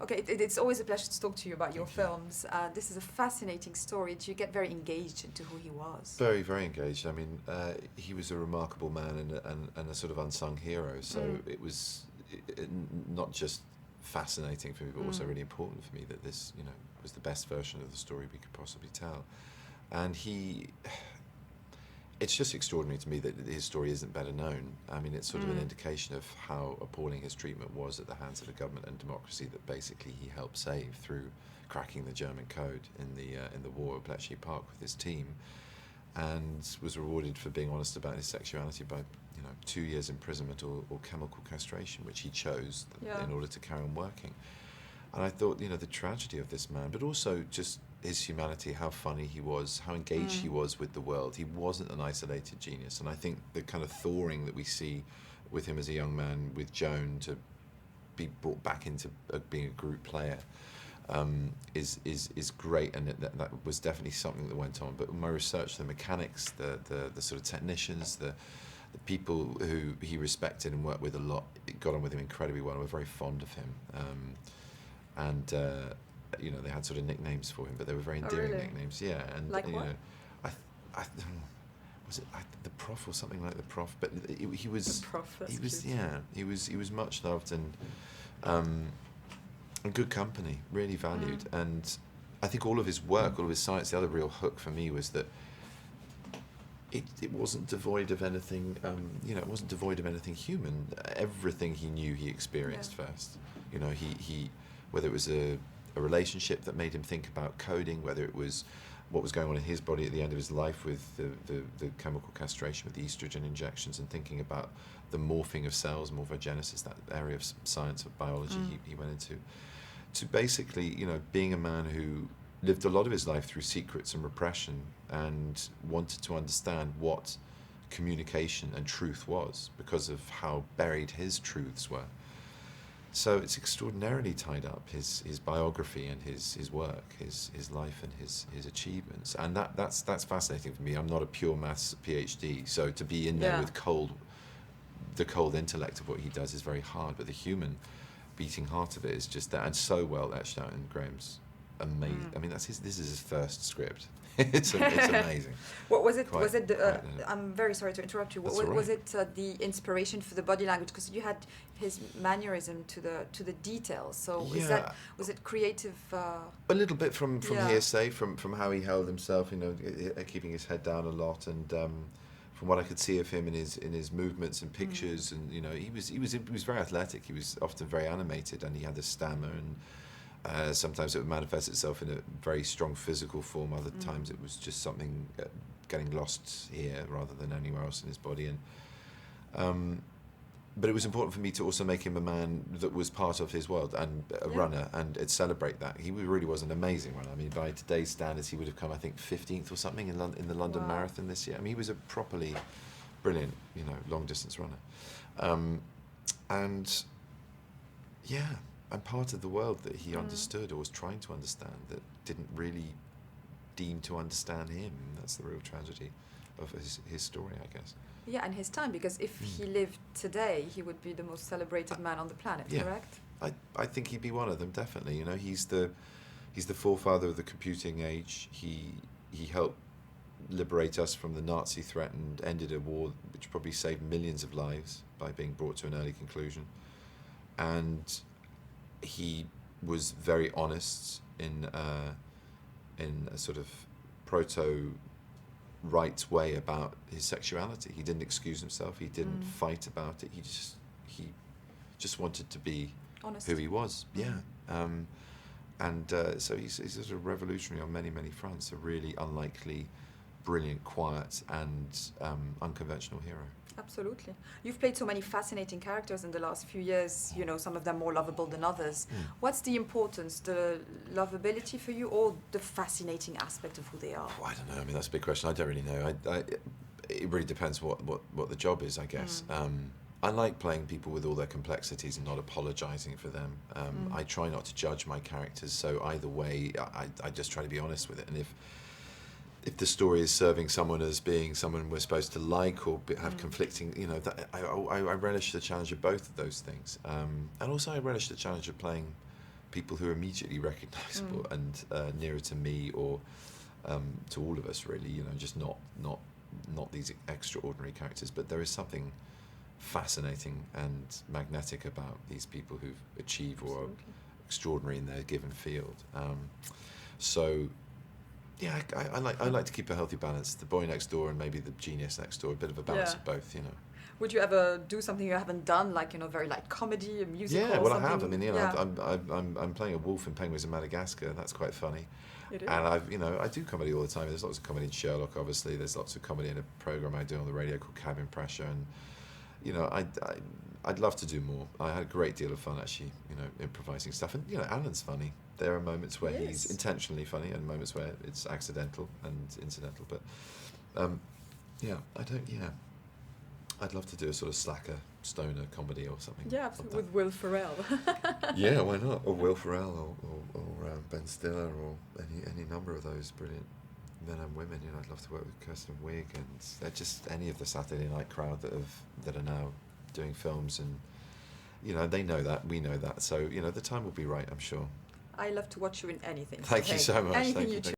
Okay, it's always a pleasure to talk to you about your films. This is a fascinating story. Did you get very engaged into who he was? Very, very engaged. I mean, he was a remarkable man and a sort of unsung hero. So it was not just fascinating for me, but also really important for me that this, was the best version of the story we could possibly tell. And it's just extraordinary to me that his story isn't better known. I mean, it's sort of an indication of how appalling his treatment was at the hands of the government and democracy that basically he helped save through cracking the German code in the war at Bletchley Park with his team, and was rewarded for being honest about his sexuality by 2 years imprisonment or chemical castration, which he chose in order to carry on working. And I thought, the tragedy of this man, but also just his humanity, how funny he was, how engaged he was with the world. He wasn't an isolated genius. And I think the kind of thawing that we see with him as a young man, with Joan, to be brought back into being a group player, is great. And that was definitely something that went on. But in my research, the mechanics, the sort of technicians, the people who he respected and worked with a lot, got on with him incredibly well and were very fond of him. They had sort of nicknames for him, but they were very endearing nicknames. Yeah, and like what? Was it the Prof or something like the Prof? But he was. The Prof. He was cute. Yeah. He was much loved and good company, really valued. And I think all of his work, all of his science. The other real hook for me was that it wasn't devoid of anything. It wasn't devoid of anything human. Everything he knew, he experienced first. He whether it was a relationship that made him think about coding, whether it was what was going on in his body at the end of his life with the chemical castration with the estrogen injections, and thinking about the morphing of cells, morphogenesis, that area of science of biology he went into, to basically, being a man who lived a lot of his life through secrets and repression and wanted to understand what communication and truth was because of how buried his truths were. So it's extraordinarily tied up, his biography and his work, his life and his achievements. And that's fascinating for me. I'm not a pure maths PhD, so to be in there with the cold intellect of what he does is very hard, but the human beating heart of it is just that, and so well etched out in Graham's amazing. I mean, this is his first script. It's amazing. What was it? I'm very sorry to interrupt you. Was it the inspiration for the body language? Because you had his mannerism to the details. So was it creative? A little bit from hearsay, from how he held himself. Keeping his head down a lot, and from what I could see of him in his movements and pictures, and he was very athletic. He was often very animated, and he had a stammer and. Sometimes it would manifest itself in a very strong physical form. Other times it was just something getting lost here rather than anywhere else in his body. And but it was important for me to also make him a man that was part of his world and a runner, and celebrate that. He really was an amazing runner. I mean, by today's standards, he would have come, I think, 15th or something in the London Marathon this year. I mean, he was a properly brilliant, long distance runner. And part of the world that he understood or was trying to understand that didn't really deem to understand him. That's the real tragedy of his story, I guess. Yeah, and his time, because if he lived today, he would be the most celebrated man on the planet, correct? I think he'd be one of them, definitely. He's the forefather of the computing age. He helped liberate us from the Nazi threat and ended a war which probably saved millions of lives by being brought to an early conclusion. And he was very honest in a sort of proto-right way about his sexuality. He didn't excuse himself. He didn't fight about it. He just wanted to be honest. Who he was. So he's sort of revolutionary on many, many fronts. A really unlikely, brilliant, quiet, and unconventional hero. Absolutely. You've played so many fascinating characters in the last few years, some of them more lovable than others. What's the importance, the lovability for you, or the fascinating aspect of who they are? I don't know. I mean, that's a big question. I don't really know. It really depends what the job is, I guess. I like playing people with all their complexities and not apologising for them. I try not to judge my characters, so either way, I just try to be honest with it. And if the story is serving someone as being someone we're supposed to like or have conflicting, I relish the challenge of both of those things. And also I relish the challenge of playing people who are immediately recognisable and nearer to me or to all of us, really. You know, just not these extraordinary characters, but there is something fascinating and magnetic about these people who've achieved or are extraordinary in their given field. So, yeah, I like to keep a healthy balance. The boy next door and maybe the genius next door, a bit of a balance of both, you know. Would you ever do something you haven't done, like, you know, very light comedy, a musical? Yeah, well, something? I have. I mean, you know, I'm playing a wolf in Penguins in Madagascar. That's quite funny. It is. And I do comedy all the time. There's lots of comedy in Sherlock, obviously. There's lots of comedy in a program I do on the radio called Cabin Pressure, and you know, I'd love to do more. I had a great deal of fun actually, you know, improvising stuff. And you know, Alan's funny. There are moments where he's intentionally funny, and moments where it's accidental and incidental. But I'd love to do a sort of slacker stoner comedy or something. Yeah, with Will Ferrell. Yeah, why not? Or Will Ferrell, or Ben Stiller, or any number of those brilliant men and women. You know, I'd love to work with Kirsten Wiig and just any of the Saturday night crowd that are now doing films, and you know, they know that, we know that. So you know, the time will be right, I'm sure. I love to watch you in anything. Thank you so much. Anything Thank you you. choose.